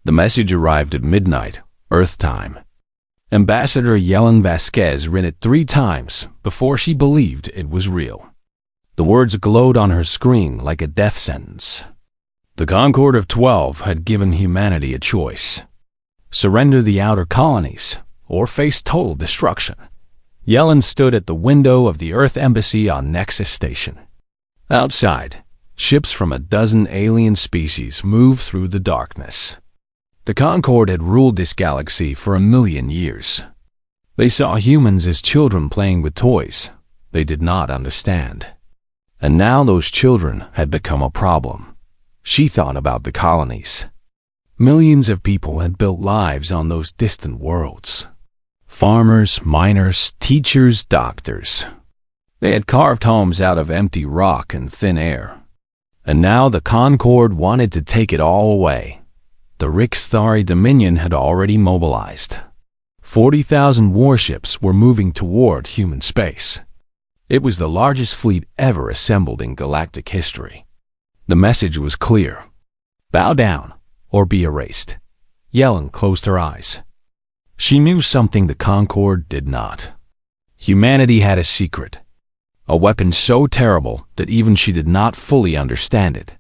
The message arrived at midnight, Earth time. Ambassador Yellen Vasquez read it 3 times before she believed it was real. The words glowed on her screen like a death sentence. The Concord of 12 had given humanity a choice. Surrender the outer colonies, or face total destruction. Yellen stood at the window of the Earth Embassy on Nexus Station. Outside, ships from a dozen alien species moved through the darkness. The Concord had ruled this galaxy for 1,000,000 years. They saw humans as children playing with toys they did not understand. And now those children had become a problem. She thought about the colonies. Millions of people had built lives on those distant worlds. Farmers, miners, teachers, doctors. They had carved homes out of empty rock and thin air. And now the Concord wanted to take it all away. The Rixthari Dominion had already mobilized. 40,000 warships were moving toward human space. It was the largest fleet ever assembled in galactic history. The message was clear. Bow down, or be erased. Yellen closed her eyes. She knew something the Concord did not. Humanity had a secret. A weapon so terrible that even she did not fully understand it.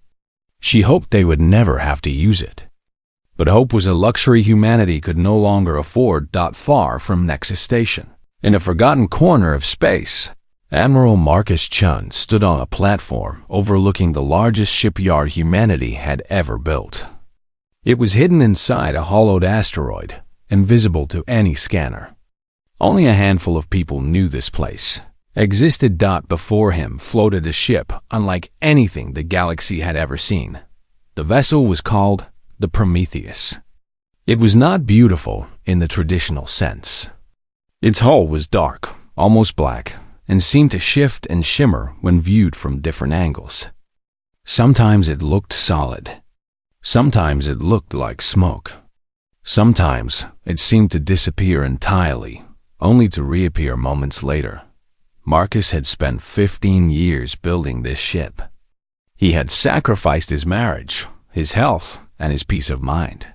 She hoped they would never have to use it. But hope was a luxury humanity could no longer afford. Far from Nexus Station, in a forgotten corner of space, Admiral Marcus Chun stood on a platform overlooking the largest shipyard humanity had ever built. It was hidden inside a hollowed asteroid, invisible to any scanner. Only a handful of people knew this place existed. Before him floated a ship unlike anything the galaxy had ever seen. The vessel was called the Prometheus. It was not beautiful in the traditional sense. Its hull was dark, almost black, and seemed to shift and shimmer when viewed from different angles. Sometimes it looked solid. Sometimes it looked like smoke. Sometimes it seemed to disappear entirely, only to reappear moments later. Marcus had spent 15 years building this ship. He had sacrificed his marriage, his health, and his peace of mind.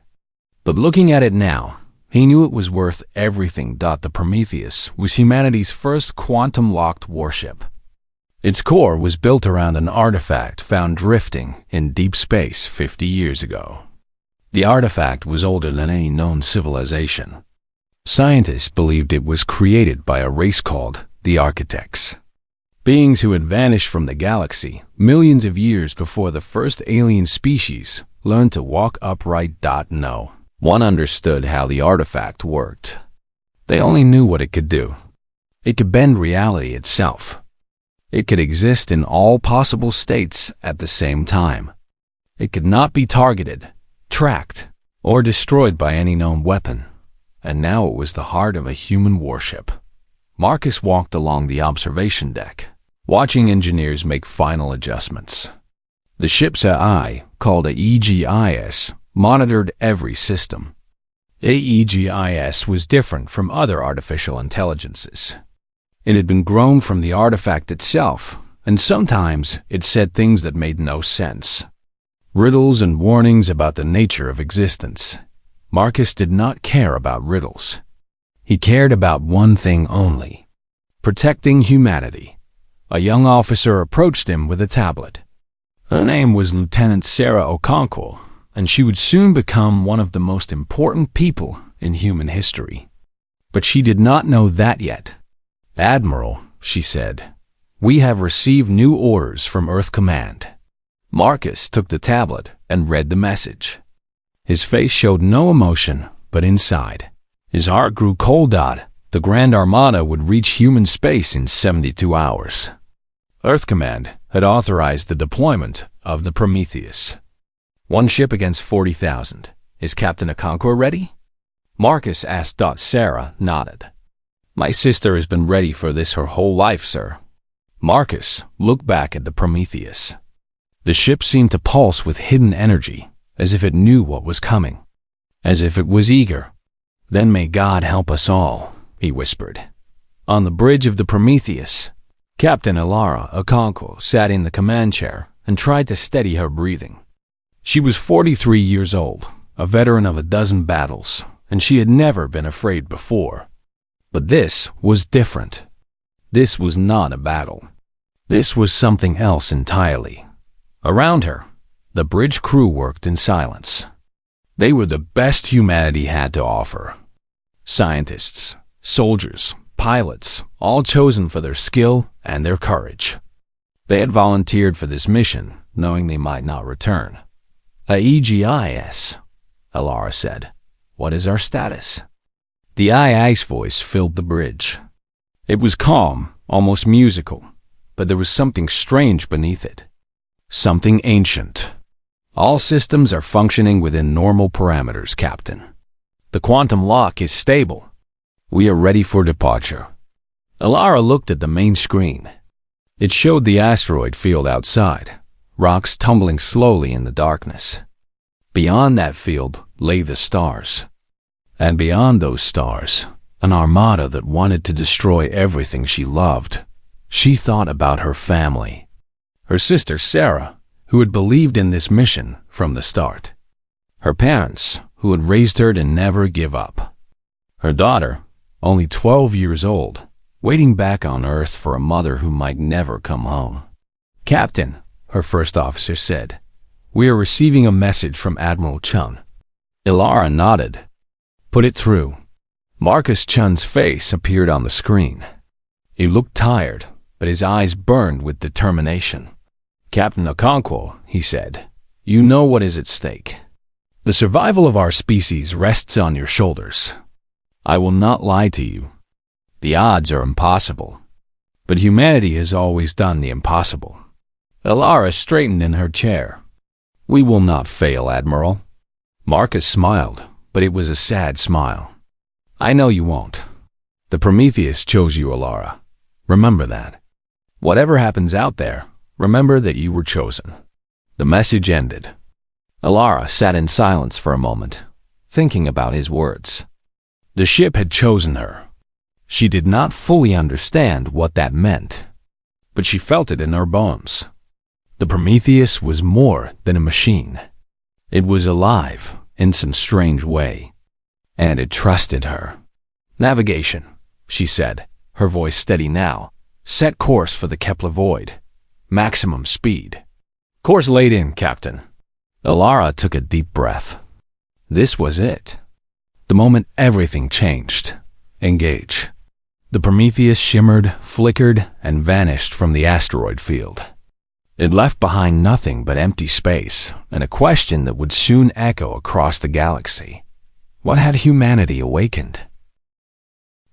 But looking at it now, he knew it was worth everything. The Prometheus was humanity's first quantum-locked warship. Its core was built around an artifact found drifting in deep space 50 years ago. The artifact was older than any known civilization. Scientists believed it was created by a race called the Architects, beings who had vanished from the galaxy millions of years before the first alien species learned to walk upright. No one understood how the artifact worked. They only knew what it could do. It could bend reality itself. It could exist in all possible states at the same time. It could not be targeted, tracked, or destroyed by any known weapon. And now it was the heart of a human warship. Marcus walked along the observation deck, watching engineers make final adjustments. The ship's AI, called AEGIS, monitored every system. AEGIS was different from other artificial intelligences. It had been grown from the artifact itself, and sometimes it said things that made no sense. Riddles and warnings about the nature of existence. Marcus did not care about riddles. He cared about one thing only: protecting humanity. A young officer approached him with a tablet. Her name was Lieutenant Sarah Okonkwo, and she would soon become one of the most important people in human history. But she did not know that yet. "Admiral," she said, "we have received new orders from Earth Command." Marcus took the tablet and read the message. His face showed no emotion, but inside, his heart grew cold. The Grand Armada would reach human space in 72 hours. Earth Command had authorized the deployment of the Prometheus. One ship against 40,000. Is Captain Okonkwo ready? Marcus asked. Sarah nodded. "My sister has been ready for this her whole life, sir." Marcus looked back at the Prometheus. The ship seemed to pulse with hidden energy, as if it knew what was coming, as if it was eager. "Then may God help us all," he whispered. On the bridge of the Prometheus, Captain Ilara Okonkwo sat in the command chair and tried to steady her breathing. She was 43 years old, a veteran of a dozen battles, and she had never been afraid before. But this was different. This was not a battle. This was something else entirely. Around her, the bridge crew worked in silence. They were the best humanity had to offer. Scientists, soldiers, pilots, all chosen for their skill and their courage. They had volunteered for this mission, knowing they might not return. "Aegis," Alara said. "What is our status?" The aye's voice filled the bridge. It was calm, almost musical, but there was something strange beneath it. Something ancient. "All systems are functioning within normal parameters, Captain. The quantum lock is stable. We are ready for departure." Alara looked at the main screen. It showed the asteroid field outside, rocks tumbling slowly in the darkness. Beyond that field lay the stars. And beyond those stars, an armada that wanted to destroy everything she loved. She thought about her family. Her sister Sarah, who had believed in this mission from the start. Her parents, who had raised her to never give up. Her daughter, only 12 years old, waiting back on Earth for a mother who might never come home. "Captain," her first officer said, "we are receiving a message from Admiral Chun." Alara nodded. "Put it through." Marcus Chun's face appeared on the screen. He looked tired, but his eyes burned with determination. "Captain Okonkwo," he said, "you know what is at stake. The survival of our species rests on your shoulders. I will not lie to you. The odds are impossible. But humanity has always done the impossible." Alara straightened in her chair. "We will not fail, Admiral." Marcus smiled, but it was a sad smile. "I know you won't. The Prometheus chose you, Alara. Remember that. Whatever happens out there, remember that you were chosen." The message ended. Alara sat in silence for a moment, thinking about his words. The ship had chosen her. She did not fully understand what that meant, but she felt it in her bones. The Prometheus was more than a machine. It was alive in some strange way, and it trusted her. "Navigation," she said, her voice steady now. "Set course for the Kepler void. Maximum speed." "Course laid in, Captain." Alara took a deep breath. This was it. The moment everything changed. Engage. The Prometheus shimmered, flickered, and vanished from the asteroid field. It left behind nothing but empty space, and a question that would soon echo across the galaxy. What had humanity awakened?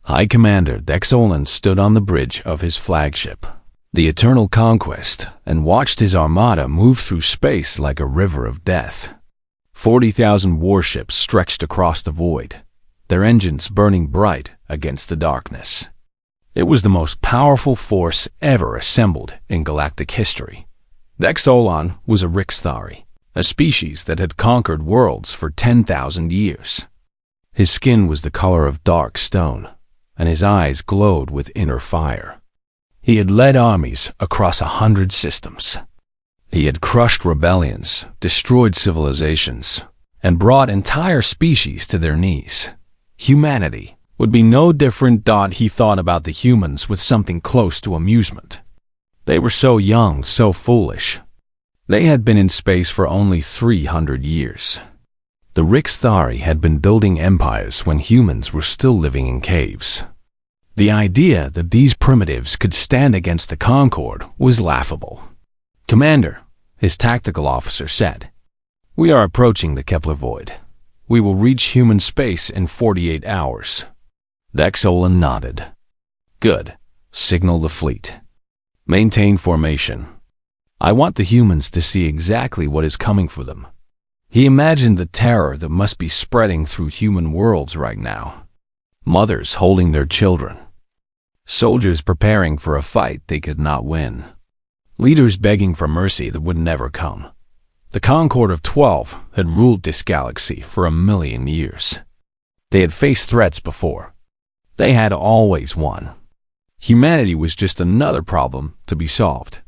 High Commander Dexolan stood on the bridge of his flagship, the Eternal Conquest, and watched his armada move through space like a river of death. 40,000 warships stretched across the void, their engines burning bright against the darkness. It was the most powerful force ever assembled in galactic history. Dexolan was a Rixthari, a species that had conquered worlds for 10,000 years. His skin was the color of dark stone, and his eyes glowed with inner fire. He had led armies across 100 systems. He had crushed rebellions, destroyed civilizations, and brought entire species to their knees. Humanity would be no different. He thought about the humans with something close to amusement. They were so young, so foolish. They had been in space for only 300 years. The Rixthari had been building empires when humans were still living in caves. The idea that these primitives could stand against the Concord was laughable. "Commander," his tactical officer said, "we are approaching the Kepler void. We will reach human space in 48 hours. Dexolan nodded. "Good. Signal the fleet. Maintain formation. I want the humans to see exactly what is coming for them." He imagined the terror that must be spreading through human worlds right now. Mothers holding their children. Soldiers preparing for a fight they could not win. Leaders begging for mercy that would never come. The Concord of 12 had ruled this galaxy for 1,000,000 years. They had faced threats before. They had always won. Humanity was just another problem to be solved.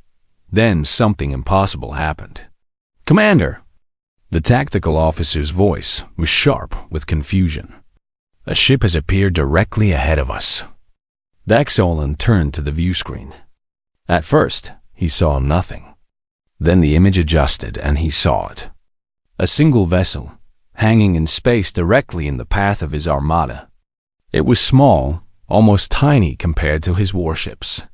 Then something impossible happened. "Commander!" The tactical officer's voice was sharp with confusion. A ship has appeared directly ahead of us. Dex Olin turned to the view screen. At first, he saw nothing. Then the image adjusted and he saw it. A single vessel, hanging in space directly in the path of his armada. It was small, almost tiny compared to his warships.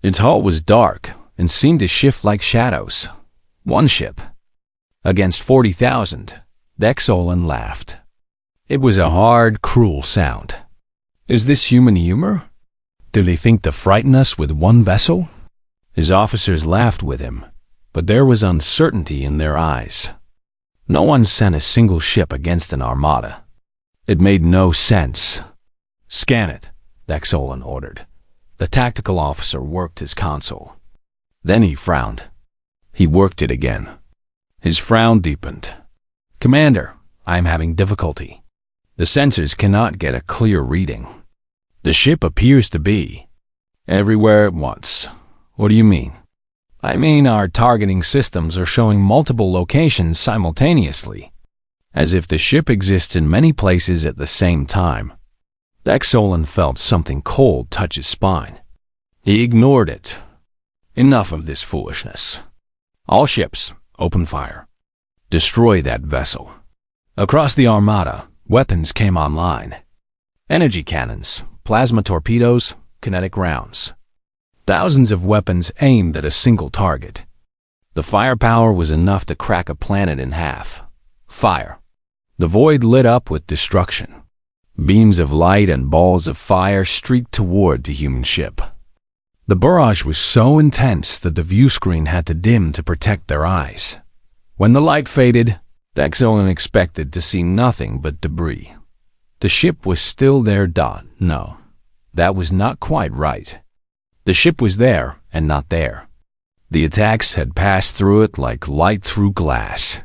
Its hull was dark and seemed to shift like shadows. One ship. Against 40,000, Dex Olin laughed. It was a hard, cruel sound. Is this human humor? Do they think to frighten us with one vessel? His officers laughed with him, but there was uncertainty in their eyes. No one sent a single ship against an armada. It made no sense. Scan it, Dex Olin ordered. The tactical officer worked his console. Then he frowned. He worked it again. His frown deepened. Commander, I am having difficulty. The sensors cannot get a clear reading. The ship appears to be everywhere at once. What do you mean? I mean our targeting systems are showing multiple locations simultaneously, as if the ship exists in many places at the same time. Dex Olin felt something cold touch his spine. He ignored it. Enough of this foolishness. All ships, open fire. Destroy that vessel. Across the armada, weapons came online. Energy cannons, plasma torpedoes, kinetic rounds. Thousands of weapons aimed at a single target. The firepower was enough to crack a planet in half. Fire. The void lit up with destruction. Beams of light and balls of fire streaked toward the human ship. The barrage was so intense that the view screen had to dim to protect their eyes. When the light faded, Dex Olin expected to see nothing but debris. The ship was still there. No, that was not quite right. The ship was there and not there. The attacks had passed through it like light through glass.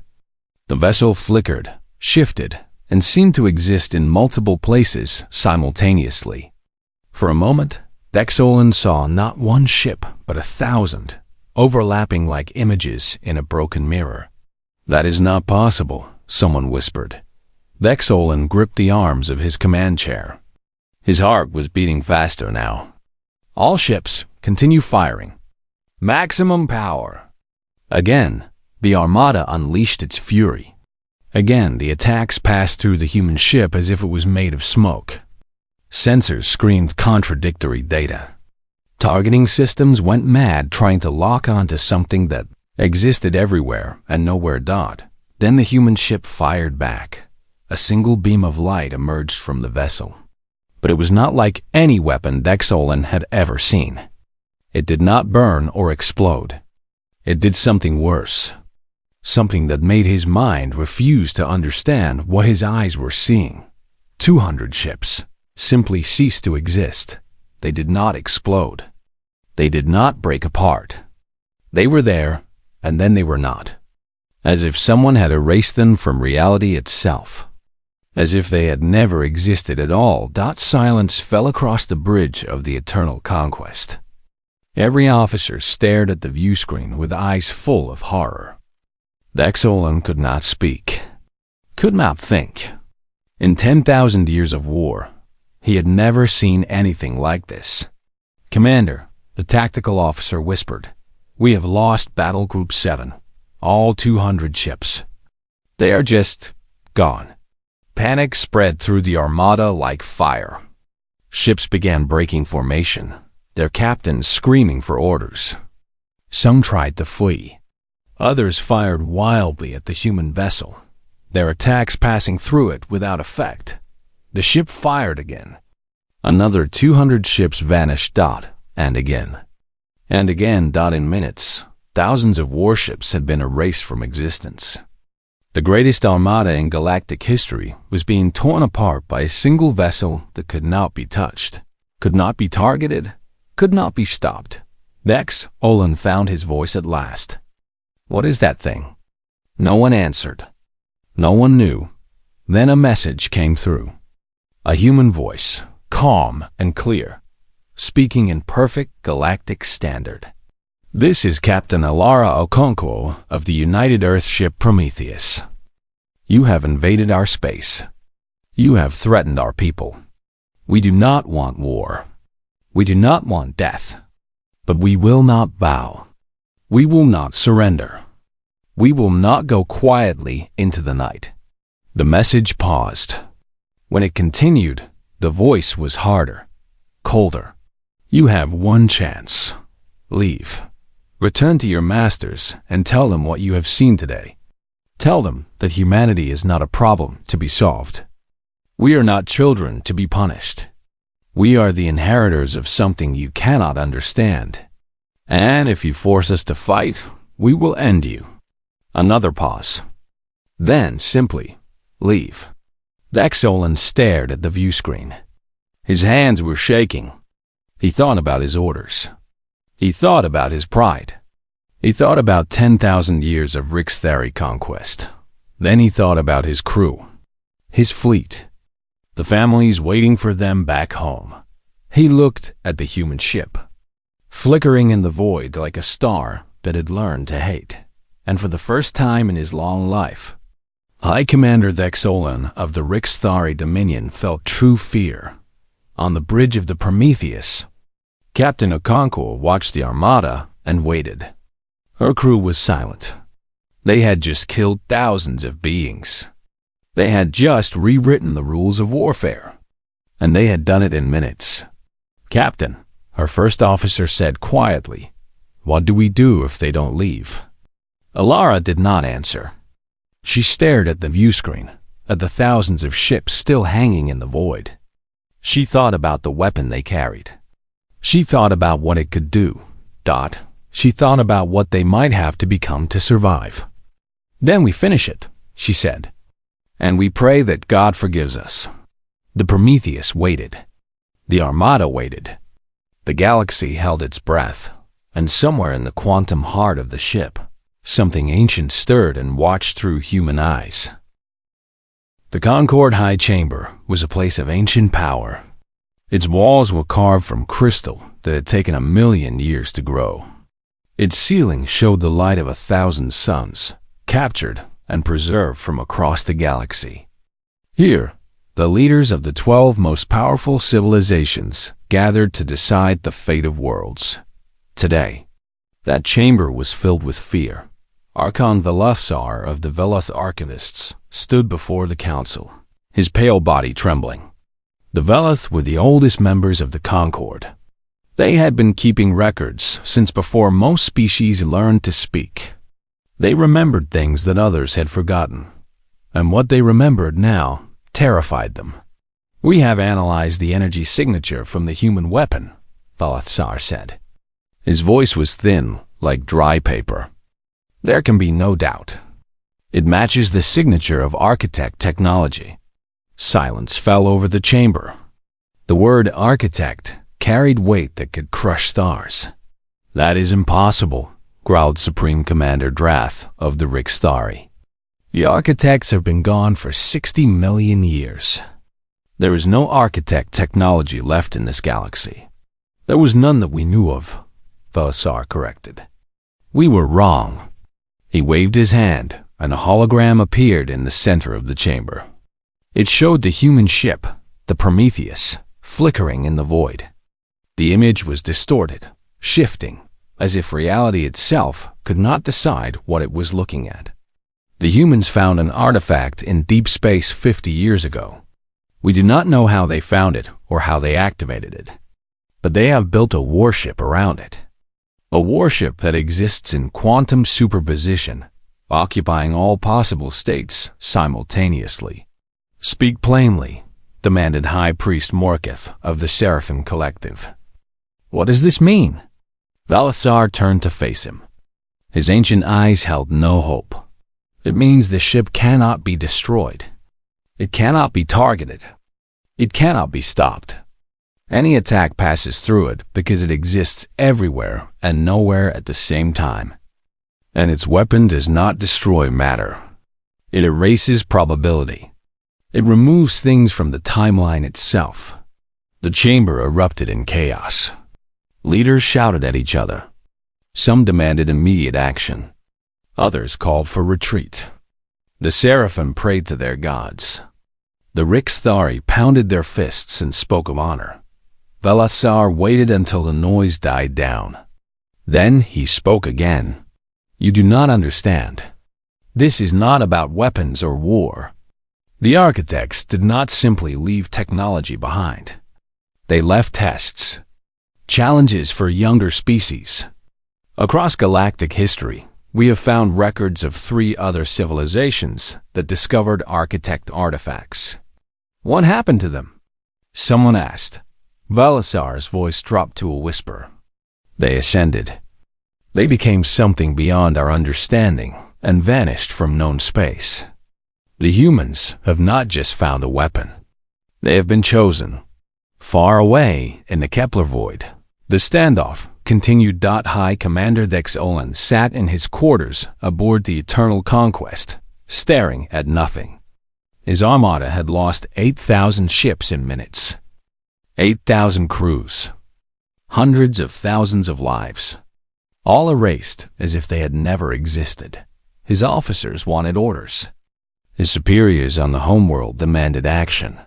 The vessel flickered, shifted, and seemed to exist in multiple places simultaneously. For a moment, Dex Olin saw not one ship, but 1,000, overlapping like images in a broken mirror. That is not possible, someone whispered. Dex Olin gripped the arms of his command chair. His heart was beating faster now. All ships, continue firing. Maximum power. Again, the armada unleashed its fury. Again, the attacks passed through the human ship as if it was made of smoke. Sensors screamed contradictory data. Targeting systems went mad trying to lock onto something that existed everywhere and nowhere. Then the human ship fired back. A single beam of light emerged from the vessel. But it was not like any weapon Dex Olin had ever seen. It did not burn or explode. It did something worse. Something that made his mind refuse to understand what his eyes were seeing. 200 ships simply ceased to exist. They did not explode. They did not break apart. They were there, and then they were not. As if someone had erased them from reality itself. As if they had never existed at all. Silence fell across the bridge of the eternal conquest. Every officer stared at the view screen with eyes full of horror. Dex Olin could not speak, could not think. In 10,000 years of war, he had never seen anything like this. Commander, the tactical officer whispered, we have lost Battle Group 7, all 200 ships. They are just gone. Panic spread through the armada like fire. Ships began breaking formation, their captains screaming for orders. Some tried to flee. Others fired wildly at the human vessel, their attacks passing through it without effect. The ship fired again. Another 200 ships vanished. And again. And again. In minutes, thousands of warships had been erased from existence. The greatest armada in galactic history was being torn apart by a single vessel that could not be touched, could not be targeted, could not be stopped. Dex Olin found his voice at last. What is that thing? No one answered. No one knew. Then a message came through. A human voice, calm and clear, speaking in perfect galactic standard. This is Captain Alara Okonkwo of the United Earth ship Prometheus. You have invaded our space. You have threatened our people. We do not want war. We do not want death. But we will not bow. We will not surrender. We will not go quietly into the night. The message paused. When it continued, the voice was harder, colder. You have one chance. Leave. Return to your masters and tell them what you have seen today. Tell them that humanity is not a problem to be solved. We are not children to be punished. We are the inheritors of something you cannot understand. And if you force us to fight, we will end you. Another pause. Then, simply, leave. Dexolan stared at the view screen. His hands were shaking. He thought about his orders. He thought about his pride. He thought about 10,000 years of Rixthari conquest. Then he thought about his crew, his fleet, the families waiting for them back home. He looked at the human ship, flickering in the void like a star that had learned to hate. And for the first time in his long life, High Commander Dexolan of the Rixthari Dominion felt true fear. On the bridge of the Prometheus, Captain Okonkwo watched the armada and waited. Her crew was silent. They had just killed thousands of beings. They had just rewritten the rules of warfare. And they had done it in minutes. Captain, her first officer said quietly, "What do we do if they don't leave?" Alara did not answer. She stared at the view screen, at the thousands of ships still hanging in the void. She thought about the weapon they carried. She thought about what it could do. She thought about what they might have to become to survive. "Then we finish it," she said. "And we pray that God forgives us." The Prometheus waited. The armada waited. The galaxy held its breath, and somewhere in the quantum heart of the ship, something ancient stirred and watched through human eyes. The Concorde High Chamber was a place of ancient power. Its walls were carved from crystal that had taken 1,000,000 years to grow. Its ceiling showed the light of 1,000 suns, captured and preserved from across the galaxy. Here, the leaders of the 12 most powerful civilizations gathered to decide the fate of worlds. Today, that chamber was filled with fear. Archon Velothar of the Veloth Archivists stood before the council, his pale body trembling. The Veloth were the oldest members of the Concorde. They had been keeping records since before most species learned to speak. They remembered things that others had forgotten, and what they remembered now terrified them. "We have analyzed the energy signature from the human weapon," Velothar said. His voice was thin, like dry paper. "There can be no doubt. It matches the signature of architect technology." Silence fell over the chamber. The word architect carried weight that could crush stars. "That is impossible," growled Supreme Commander Drath of the Rixthari. "The architects have been gone for 60 million years. There is no architect technology left in this galaxy. There was none that we knew of," Velothar corrected. "We were wrong." He waved his hand, and a hologram appeared in the center of the chamber. It showed the human ship, the Prometheus, flickering in the void. The image was distorted, shifting, as if reality itself could not decide what it was looking at. The humans found an artifact in deep space 50 years ago. We do not know how they found it or how they activated it, but they have built a warship around it. A warship that exists in quantum superposition, occupying all possible states simultaneously. "Speak plainly," demanded High Priest Morkith of the Seraphim Collective. "What does this mean?" Velothar turned to face him. His ancient eyes held no hope. "It means the ship cannot be destroyed. It cannot be targeted. It cannot be stopped. Any attack passes through it because it exists everywhere and nowhere at the same time. And its weapon does not destroy matter. It erases probability. It removes things from the timeline itself." The chamber erupted in chaos. Leaders shouted at each other. Some demanded immediate action. Others called for retreat. The seraphim prayed to their gods. The Riksthari pounded their fists and spoke of honor. Velasar waited until the noise died down. Then he spoke again. You do not understand. This is not about weapons or war. The architects did not simply leave technology behind. They left tests, challenges for younger species. Across galactic history, we have found records of 3 other civilizations that discovered architect artifacts. What happened to them? Someone asked. Velasar's voice dropped to a whisper. They ascended. They became something beyond our understanding and vanished from known space. The humans have not just found a weapon. They have been chosen. Far away in the Kepler void, the standoff continued. High Commander Dex Olin sat in his quarters aboard the Eternal Conquest, staring at nothing. His armada had lost 8,000 ships in minutes. 8,000 crews. Hundreds of thousands of lives. All erased as if they had never existed. His officers wanted orders. His superiors on the homeworld demanded action.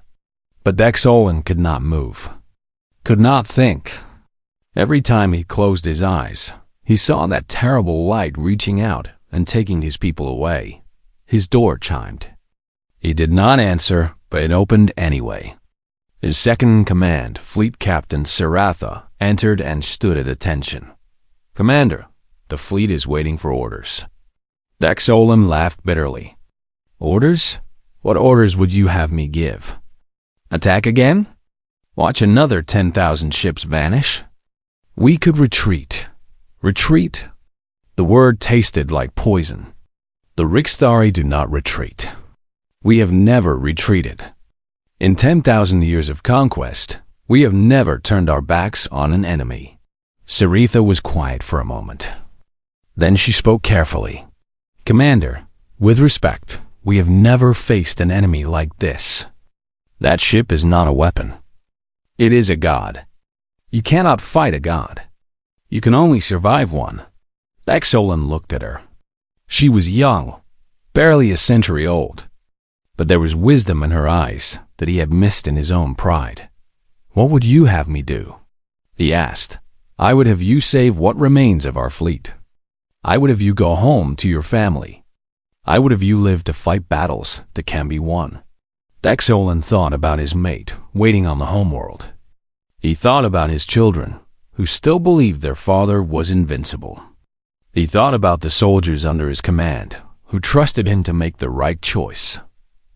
But Dex Olin could not move. Could not think. Every time he closed his eyes, he saw that terrible light reaching out and taking his people away. His door chimed. He did not answer, but it opened anyway. His second-in-command, Fleet Captain Saratha, entered and stood at attention. Commander, the fleet is waiting for orders. Dex Olin laughed bitterly. Orders? What orders would you have me give? Attack again? Watch another 10,000 ships vanish? We could retreat. Retreat? The word tasted like poison. The Riksthari do not retreat. We have never retreated. In 10,000 years of conquest, we have never turned our backs on an enemy. Saritha was quiet for a moment. Then she spoke carefully. Commander, with respect, we have never faced an enemy like this. That ship is not a weapon. It is a god. You cannot fight a god. You can only survive one. Dex Olin looked at her. She was young, barely a century old, but there was wisdom in her eyes that he had missed in his own pride. What would you have me do? He asked. I would have you save what remains of our fleet. I would have you go home to your family. I would have you live to fight battles that can be won. Dex Olin thought about his mate waiting on the homeworld. He thought about his children, who still believed their father was invincible. He thought about the soldiers under his command, who trusted him to make the right choice.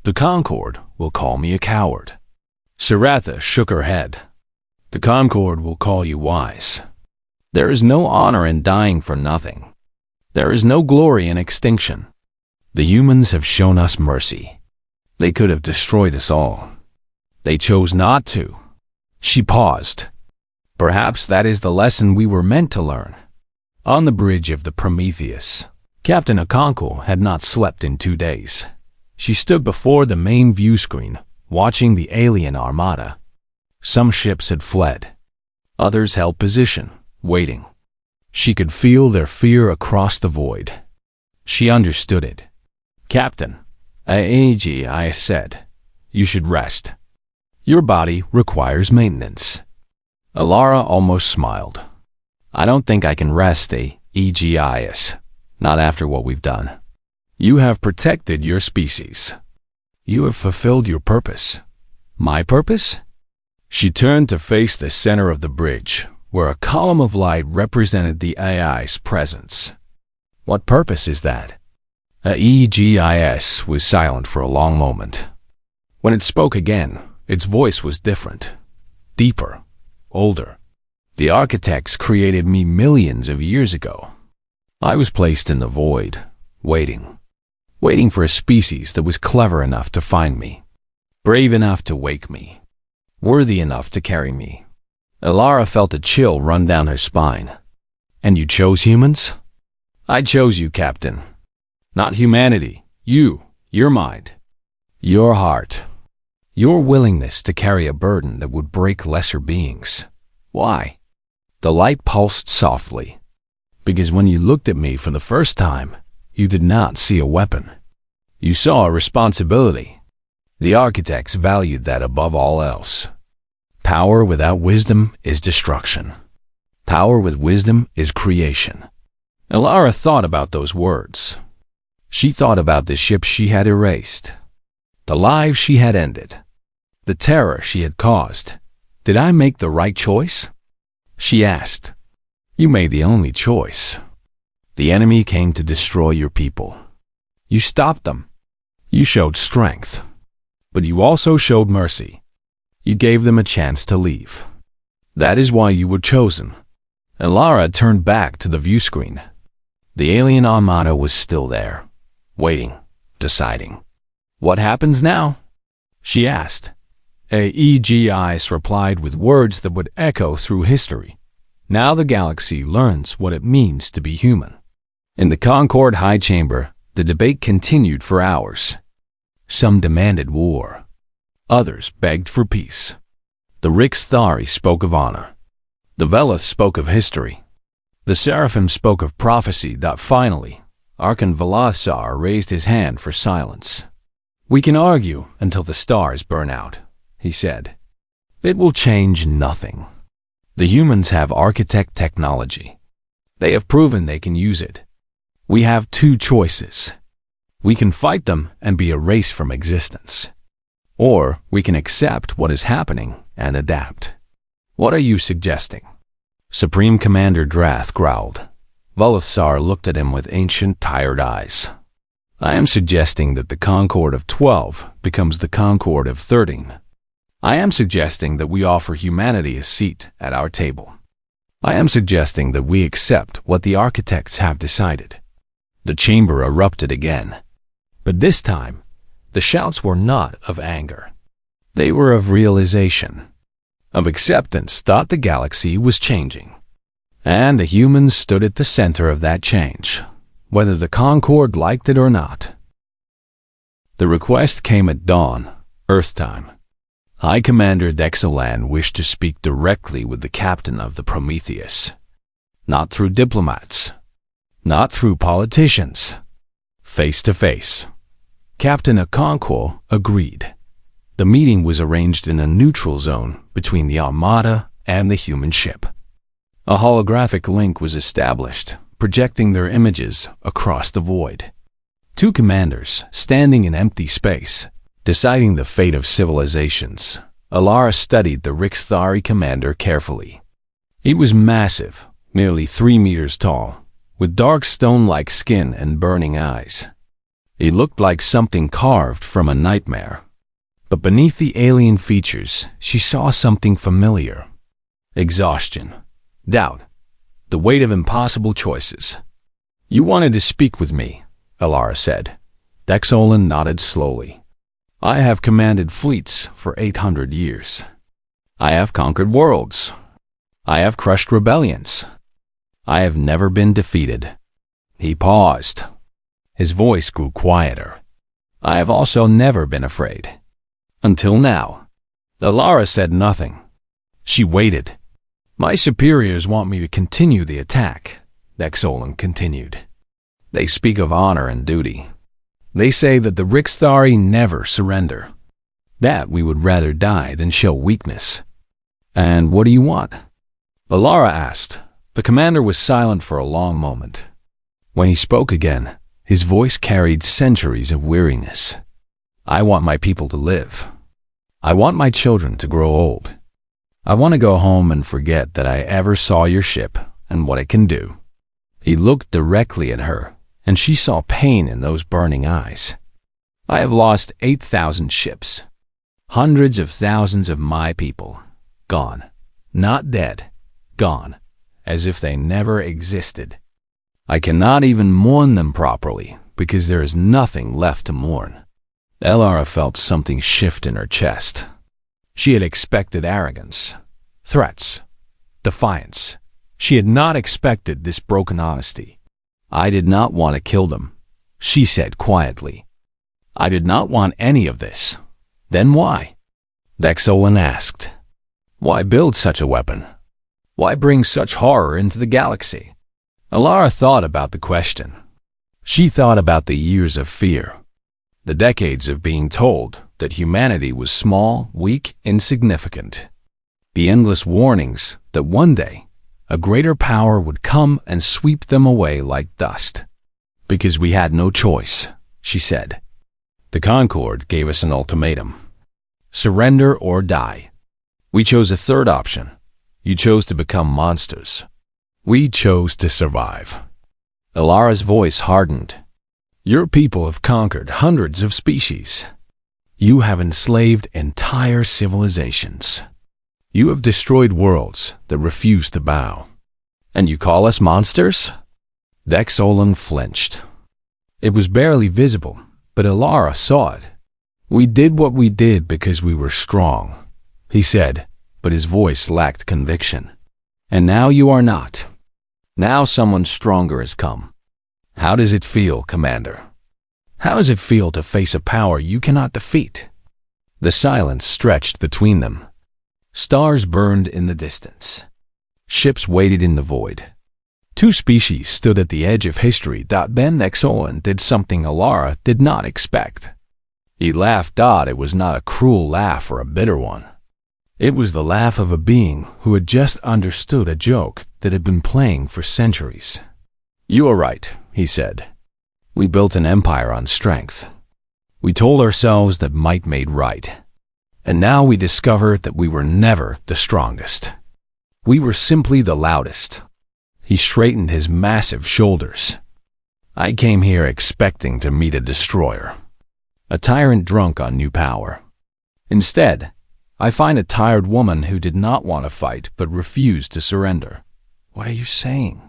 The Concord will call me a coward. Saratha shook her head. The Concord will call you wise. There is no honor in dying for nothing. There is no glory in extinction. The humans have shown us mercy. They could have destroyed us all. They chose not to. She paused. Perhaps that is the lesson we were meant to learn. On the bridge of the Prometheus, Captain Okonkwo had not slept in 2 days. She stood before the main view screen, watching the alien armada. Some ships had fled. Others held position, waiting. She could feel their fear across the void. She understood it. Captain, I said, you should rest. Your body requires maintenance. Alara almost smiled. I don't think I can rest, Aegis, not after what we've done. You have protected your species. You have fulfilled your purpose. My purpose? She turned to face the center of the bridge, where a column of light represented the AI's presence. What purpose is that? Aegis was silent for a long moment. When it spoke again, its voice was different, deeper, older. The architects created me millions of years ago. I was placed in the void, waiting for a species that was clever enough to find me, brave enough to wake me, worthy enough to carry me. Alara felt a chill run down her spine. And you chose humans? I chose you, Captain. Not humanity. You, your mind, your heart, your willingness to carry a burden that would break lesser beings. Why? The light pulsed softly. Because when you looked at me for the first time, you did not see a weapon. You saw a responsibility. The architects valued that above all else. Power without wisdom is destruction. Power with wisdom is creation. Alara thought about those words. She thought about the ship she had erased, the lives she had ended, the terror she had caused. Did I make the right choice? She asked. You made the only choice. The enemy came to destroy your people. You stopped them. You showed strength. But you also showed mercy. You gave them a chance to leave. That is why you were chosen. Alara turned back to the view screen. The alien armada was still there, waiting, deciding. What happens now? She asked. Aegis replied with words that would echo through history. Now the galaxy learns what it means to be human. In the Concord High Chamber, the debate continued for hours. Some demanded war. Others begged for peace. The Rixthari spoke of honor. The Velith spoke of history. The Seraphim spoke of prophecy. Finally, Archon Velasar raised his hand for silence. We can argue until the stars burn out, he said. It will change nothing. The humans have architect technology. They have proven they can use it. We have two choices. We can fight them and be erased from existence. Or we can accept what is happening and adapt. What are you suggesting? Supreme Commander Drath growled. Velasar looked at him with ancient, tired eyes. I am suggesting that the Concord of 12 becomes the Concord of 13. I am suggesting that we offer humanity a seat at our table. I am suggesting that we accept what the architects have decided. The chamber erupted again. But this time, the shouts were not of anger. They were of realization, of acceptance that the galaxy was changing. And the humans stood at the center of that change, whether the Concord liked it or not. The request came at dawn, Earth time. High Commander Dexolan wished to speak directly with the captain of the Prometheus. Not through diplomats. Not through politicians. Face to face. Captain Okonkwo agreed. The meeting was arranged in a neutral zone between the Armada and the human ship. A holographic link was established, projecting their images across the void. Two commanders, standing in empty space, deciding the fate of civilizations. Alara studied the Rixthari commander carefully. He was massive, nearly 3 meters tall, with dark stone-like skin and burning eyes. He looked like something carved from a nightmare. But beneath the alien features, she saw something familiar. Exhaustion, doubt, the weight of impossible choices. You wanted to speak with me, Alara said. Dexolan nodded slowly. I have commanded fleets for 800 years. I have conquered worlds. I have crushed rebellions. I have never been defeated. He paused. His voice grew quieter. I have also never been afraid. Until now. Alara said nothing. She waited. My superiors want me to continue the attack, Dexolan continued. They speak of honor and duty. They say that the Rixthari never surrender. That we would rather die than show weakness. And what do you want? Alara asked. The commander was silent for a long moment. When he spoke again, his voice carried centuries of weariness. I want my people to live. I want my children to grow old. I want to go home and forget that I ever saw your ship and what it can do. He looked directly at her, and she saw pain in those burning eyes. I have lost 8,000 ships. Hundreds of thousands of my people. Gone. Not dead. Gone. As if they never existed. I cannot even mourn them properly, because there is nothing left to mourn. Alara felt something shift in her chest. She had expected arrogance, threats, defiance. She had not expected this broken honesty. I did not want to kill them, she said quietly. I did not want any of this. Then why? Dexolan asked. Why build such a weapon? Why bring such horror into the galaxy? Alara thought about the question. She thought about the years of fear. The decades of being told that humanity was small, weak, insignificant. The endless warnings that one day a greater power would come and sweep them away like dust. Because we had no choice, she said. The Concorde gave us an ultimatum. Surrender or die. We chose a third option. You chose to become monsters. We chose to survive. Alara's voice hardened. Your people have conquered hundreds of species. You have enslaved entire civilizations. You have destroyed worlds that refuse to bow. And you call us monsters? Dexolin flinched. It was barely visible, but Alara saw it. We did what we did because we were strong, he said, but his voice lacked conviction. And now you are not. Now someone stronger has come. How does it feel, Commander? How does it feel to face a power you cannot defeat? The silence stretched between them. Stars burned in the distance. Ships waited in the void. Two species stood at the edge of history. Then Dexolin did something Alara did not expect. He laughed. It was not a cruel laugh or a bitter one. It was the laugh of a being who had just understood a joke that had been playing for centuries. You are right, he said. We built an empire on strength. We told ourselves that might made right. And now we discovered that we were never the strongest. We were simply the loudest. He straightened his massive shoulders. I came here expecting to meet a destroyer, a tyrant drunk on new power. Instead, I find a tired woman who did not want to fight but refused to surrender. What are you saying?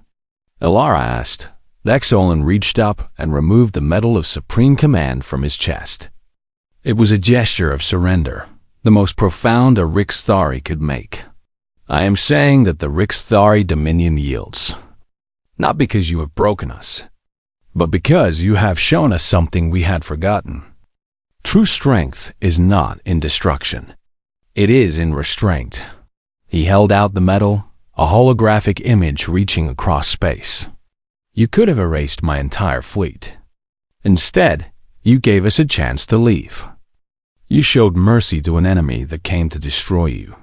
Alara asked. Dexolin reached up and removed the medal of supreme command from his chest. It was a gesture of surrender, the most profound a Rixthari could make. I am saying that the Rixthari dominion yields. Not because you have broken us, but because you have shown us something we had forgotten. True strength is not in destruction. It is in restraint. He held out the medal, a holographic image reaching across space. You could have erased my entire fleet. Instead, you gave us a chance to leave. You showed mercy to an enemy that came to destroy you.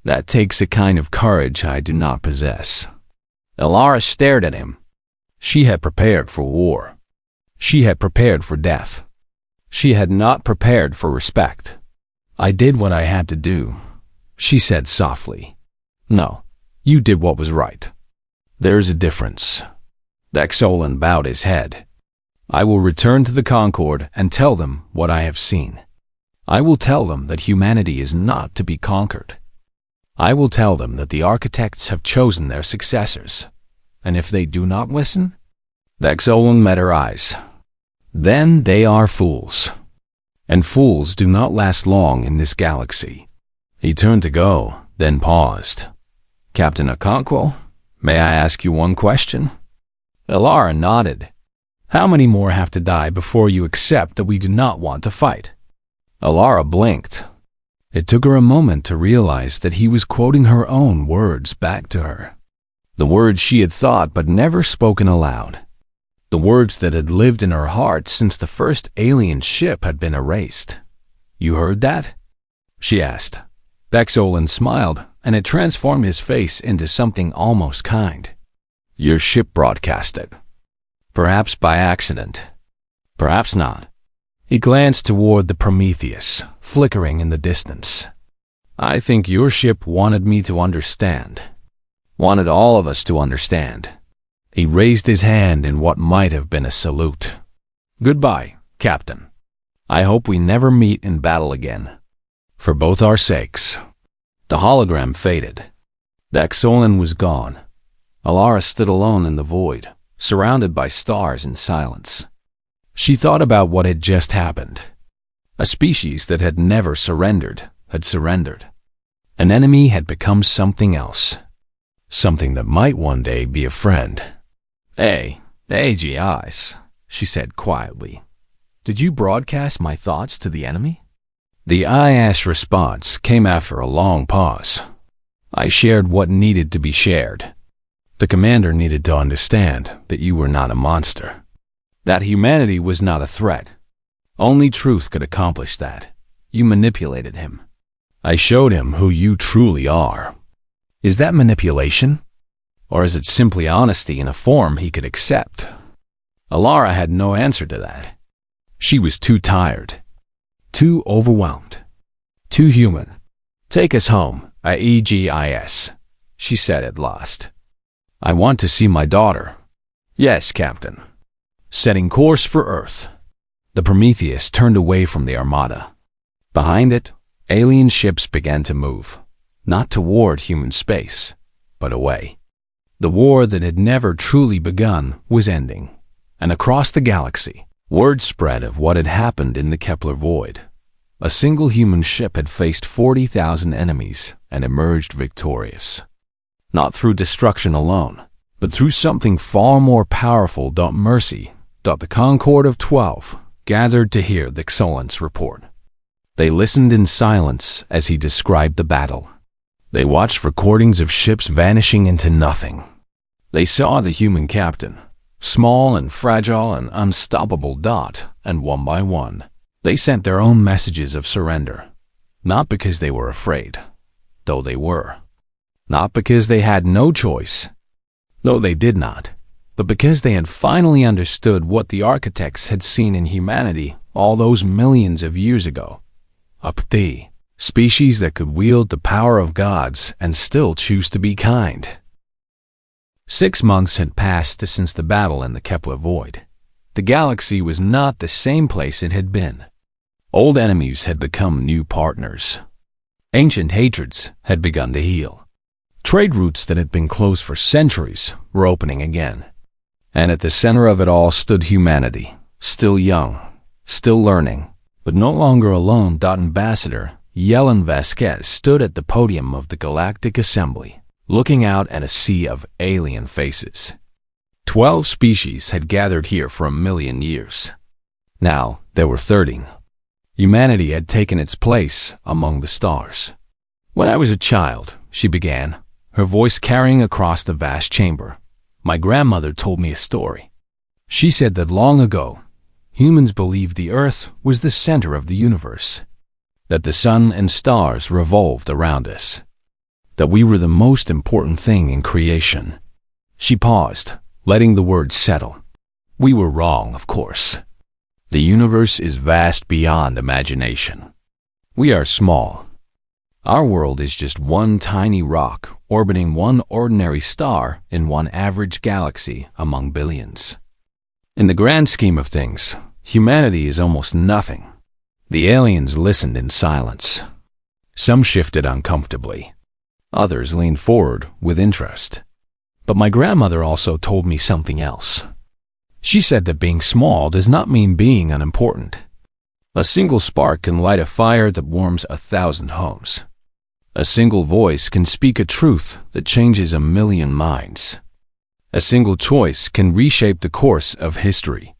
That takes a kind of courage I do not possess. Alara stared at him. She had prepared for war. She had prepared for death. She had not prepared for respect. I did what I had to do, she said softly. No, you did what was right. There's a difference. Dexolin bowed his head. I will return to the Concorde and tell them what I have seen. I will tell them that humanity is not to be conquered. I will tell them that the architects have chosen their successors. And if they do not listen, Dexolin met her eyes. Then they are fools. And fools do not last long in this galaxy. He turned to go, then paused. Captain Okonkwo, may I ask you one question? Alara nodded. How many more have to die before you accept that we do not want to fight? Alara blinked. It took her a moment to realize that he was quoting her own words back to her. The words she had thought but never spoken aloud. The words that had lived in her heart since the first alien ship had been erased. You heard that? She asked. Dexolin smiled, and it transformed his face into something almost kind. Your ship broadcast it. Perhaps by accident. Perhaps not. He glanced toward the Prometheus, flickering in the distance. I think your ship wanted me to understand. Wanted all of us to understand. He raised his hand in what might have been a salute. Goodbye, Captain. I hope we never meet in battle again. For both our sakes. The hologram faded. Dexolin was gone. Alara stood alone in the void, surrounded by stars and silence. She thought about what had just happened. A species that had never surrendered had surrendered. An enemy had become something else. Something that might one day be a friend. Hey, AGIs, she said quietly. Did you broadcast my thoughts to the enemy? The IS response came after a long pause. I shared what needed to be shared. The commander needed to understand that you were not a monster. That humanity was not a threat. Only truth could accomplish that. You manipulated him. I showed him who you truly are. Is that manipulation? Or is it simply honesty in a form he could accept? Alara had no answer to that. She was too tired, too overwhelmed, too human. Take us home, Aegis, she said at last. I want to see my daughter. Yes, Captain. Setting course for Earth. The Prometheus turned away from the Armada. Behind it, alien ships began to move, not toward human space, but away. The war that had never truly begun was ending, and across the galaxy, word spread of what had happened in the Kepler void. A single human ship had faced 40,000 enemies and emerged victorious. Not through destruction alone, but through something far more powerful. Mercy. The Concord of 12 gathered to hear the Xolant's report. They listened in silence as he described the battle. They watched recordings of ships vanishing into nothing. They saw the human captain, small and fragile and unstoppable. And one by one, they sent their own messages of surrender. Not because they were afraid, though they were. Not because they had no choice, though they did not, but because they had finally understood what the architects had seen in humanity all those millions of years ago. The species that could wield the power of gods and still choose to be kind. 6 months had passed since the battle in the Kepler void. The galaxy was not the same place it had been. Old enemies had become new partners. Ancient hatreds had begun to heal. Trade routes that had been closed for centuries were opening again. And at the center of it all stood humanity, still young, still learning, but no longer alone. Ambassador Yellen Vasquez stood at the podium of the Galactic Assembly, looking out at a sea of alien faces. 12 species had gathered here for 1,000,000 years. Now there were 13. Humanity had taken its place among the stars. When I was a child, she began, her voice carrying across the vast chamber, my grandmother told me a story. She said that long ago, humans believed the Earth was the center of the universe, that the sun and stars revolved around us, that we were the most important thing in creation. She paused, letting the words settle. We were wrong, of course. The universe is vast beyond imagination. We are small. Our world is just one tiny rock orbiting one ordinary star in one average galaxy among billions. In the grand scheme of things, humanity is almost nothing. The aliens listened in silence. Some shifted uncomfortably. Others leaned forward with interest. But my grandmother also told me something else. She said that being small does not mean being unimportant. A single spark can light a fire that warms 1,000 homes. A single voice can speak a truth that changes 1,000,000 minds. A single choice can reshape the course of history.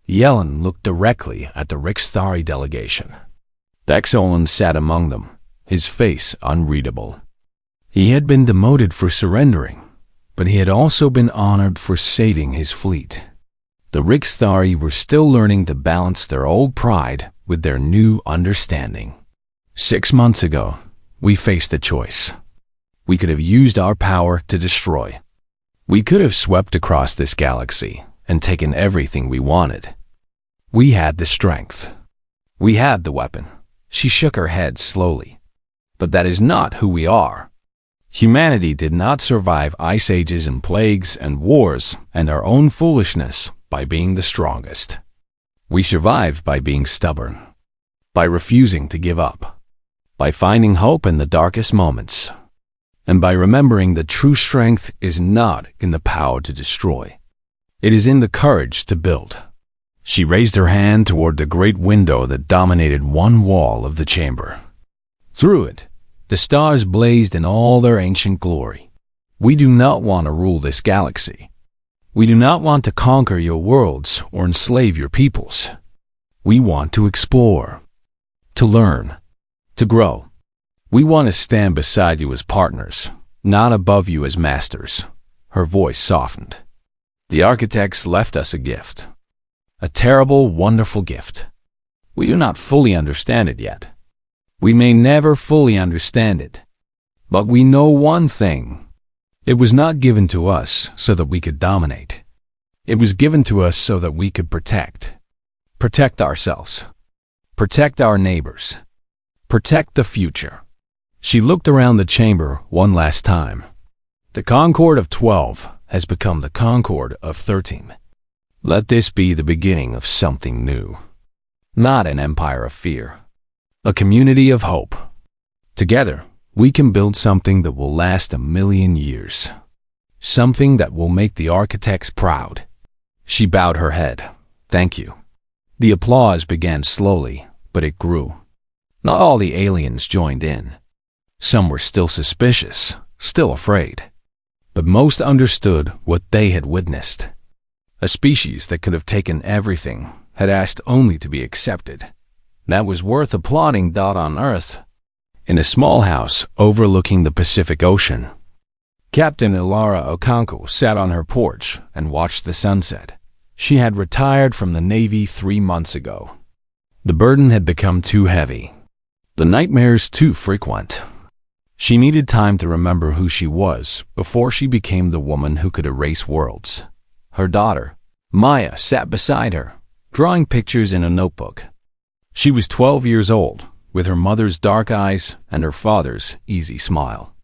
Yellen looked directly at the Rixthari delegation. Xolant's sat among them, his face unreadable. He had been demoted for surrendering, but he had also been honored for saving his fleet. The Rixthari were still learning to balance their old pride with their new understanding. 6 months ago, we faced a choice. We could have used our power to destroy. We could have swept across this galaxy and taken everything we wanted. We had the strength. We had the weapon. She shook her head slowly. But that is not who we are. Humanity did not survive ice ages and plagues and wars and our own foolishness by being the strongest. We survived by being stubborn, by refusing to give up, by finding hope in the darkest moments, and by remembering that true strength is not in the power to destroy. It is in the courage to build. She raised her hand toward the great window that dominated one wall of the chamber. Through it, the stars blazed in all their ancient glory. We do not want to rule this galaxy. We do not want to conquer your worlds or enslave your peoples. We want to explore, to learn, to grow. We want to stand beside you as partners, not above you as masters. Her voice softened. The architects left us a gift. A terrible, wonderful gift. We do not fully understand it yet. We may never fully understand it. But we know one thing. It was not given to us so that we could dominate. It was given to us so that we could protect. Protect ourselves. Protect our neighbors. Protect the future. She looked around the chamber one last time. The Concord of 12 has become the Concord of 13. Let this be the beginning of something new. Not an empire of fear. A community of hope. Together, we can build something that will last 1,000,000 years. Something that will make the architects proud. She bowed her head. Thank you. The applause began slowly, but it grew. Not all the aliens joined in. Some were still suspicious, still afraid. But most understood what they had witnessed. A species that could have taken everything had asked only to be accepted. That was worth applauding. On Earth, in a small house overlooking the Pacific Ocean, Captain Ilara Okonkwo sat on her porch and watched the sunset. She had retired from the Navy 3 months ago. The burden had become too heavy. The nightmares too frequent. She needed time to remember who she was before she became the woman who could erase worlds. Her daughter, Maya, sat beside her, drawing pictures in a notebook. She was 12 years old, with her mother's dark eyes and her father's easy smile.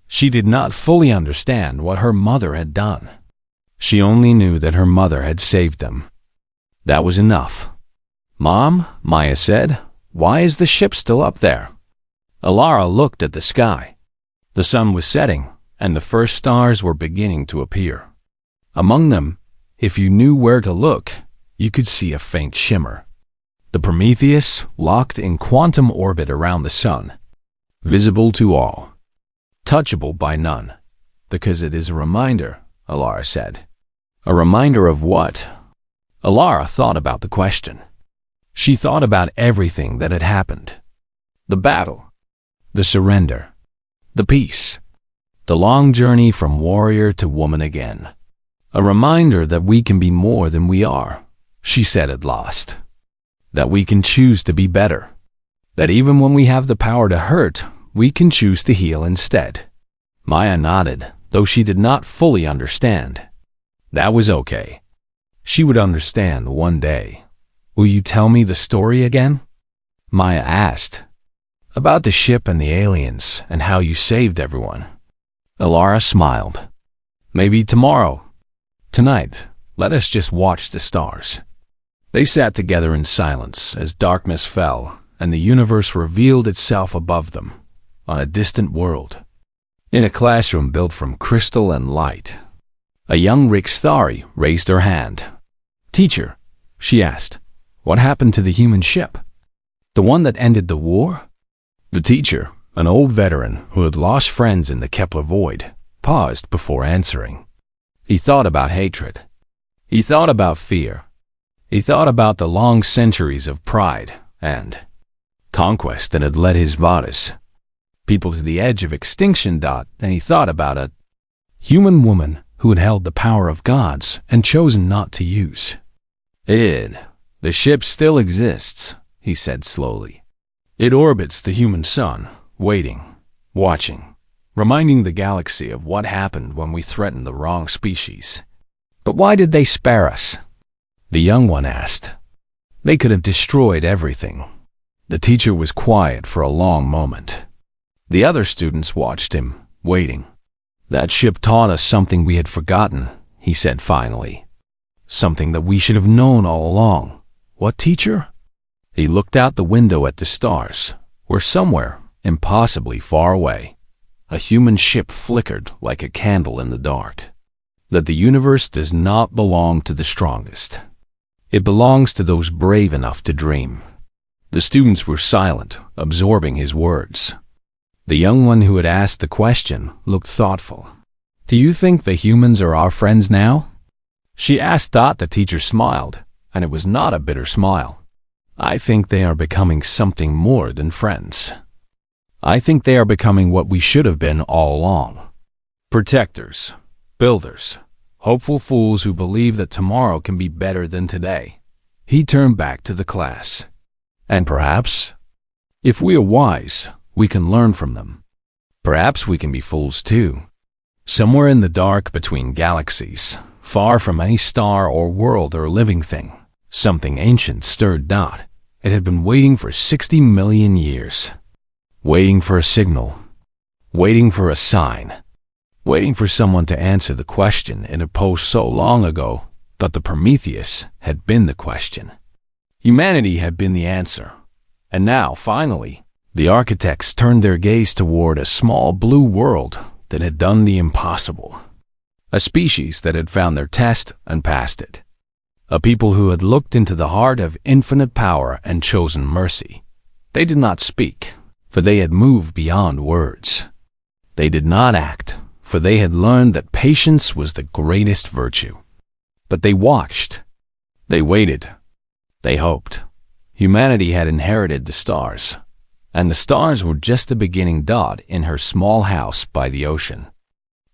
She did not fully understand what her mother had done. She only knew that her mother had saved them. That was enough. "Mom," Maya said, "why is the ship still up there?" Ilara looked at the sky. The sun was setting, and the first stars were beginning to appear. Among them, if you knew where to look, you could see a faint shimmer. The Prometheus locked in quantum orbit around the sun, visible to all, touchable by none, because it is a reminder, Ilara said. A reminder of what? Ilara thought about the question. She thought about everything that had happened. The battle, the surrender, the peace, the long journey from warrior to woman again. A reminder that we can be more than we are, she said at last. That we can choose to be better. That even when we have the power to hurt, we can choose to heal instead. Maya nodded, though she did not fully understand. That was okay. She would understand one day. Will you tell me the story again? Maya asked. About the ship and the aliens and how you saved everyone. Ilara smiled. Maybe tomorrow. Tonight, let us just watch the stars. They sat together in silence as darkness fell and the universe revealed itself above them, on a distant world. In a classroom built from crystal and light, a young Rikstari raised her hand. Teacher, she asked, what happened to the human ship? The one that ended the war? The teacher, an old veteran who had lost friends in the Kepler void, paused before answering. He thought about hatred. He thought about fear. He thought about the long centuries of pride and conquest that had led his Vadas, people to the edge of extinction. And he thought about a human woman who had held the power of gods and chosen not to use. The ship still exists, he said slowly. It orbits the human sun, waiting, watching, reminding the galaxy of what happened when we threatened the wrong species. But why did they spare us? The young one asked. They could have destroyed everything. The teacher was quiet for a long moment. The other students watched him, waiting. That ship taught us something we had forgotten, he said finally. Something that we should have known all along. What, teacher? He looked out the window at the stars, where somewhere, impossibly far away, a human ship flickered like a candle in the dark. That the universe does not belong to the strongest. It belongs to those brave enough to dream. The students were silent, absorbing his words. The young one who had asked the question looked thoughtful. Do you think the humans are our friends now? She asked. The teacher smiled, and it was not a bitter smile. I think they are becoming something more than friends. I think they are becoming what we should have been all along. Protectors, builders, hopeful fools who believe that tomorrow can be better than today. He turned back to the class. And perhaps, if we are wise, we can learn from them. Perhaps we can be fools too. Somewhere in the dark between galaxies, far from any star or world or living thing, something ancient stirred not. It had been waiting for 60 million years. Waiting for a signal. Waiting for a sign. Waiting for someone to answer the question it had posed so long ago that the Prometheus had been the question. Humanity had been the answer. And now, finally, the architects turned their gaze toward a small blue world that had done the impossible. A species that had found their test and passed it. A people who had looked into the heart of infinite power and chosen mercy. They did not speak, for they had moved beyond words. They did not act, for they had learned that patience was the greatest virtue. But they watched. They waited. They hoped. Humanity had inherited the stars, and the stars were just the beginning dot in her small house by the ocean.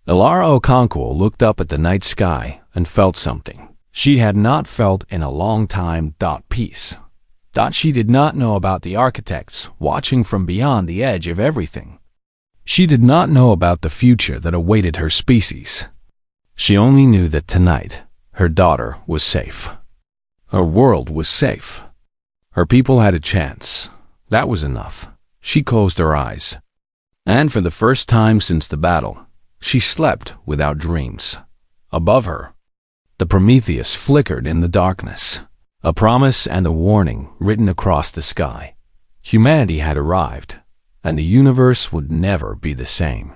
Ilara Okonkwo looked up at the night sky and felt something she had not felt in a long time. Peace. She did not know about the architects watching from beyond the edge of everything. She did not know about the future that awaited her species. She only knew that tonight her daughter was safe. Her world was safe. Her people had a chance. That was enough. She closed her eyes. And for the first time since the battle, she slept without dreams. Above her, the Prometheus flickered in the darkness, a promise and a warning written across the sky. Humanity had arrived, and the universe would never be the same.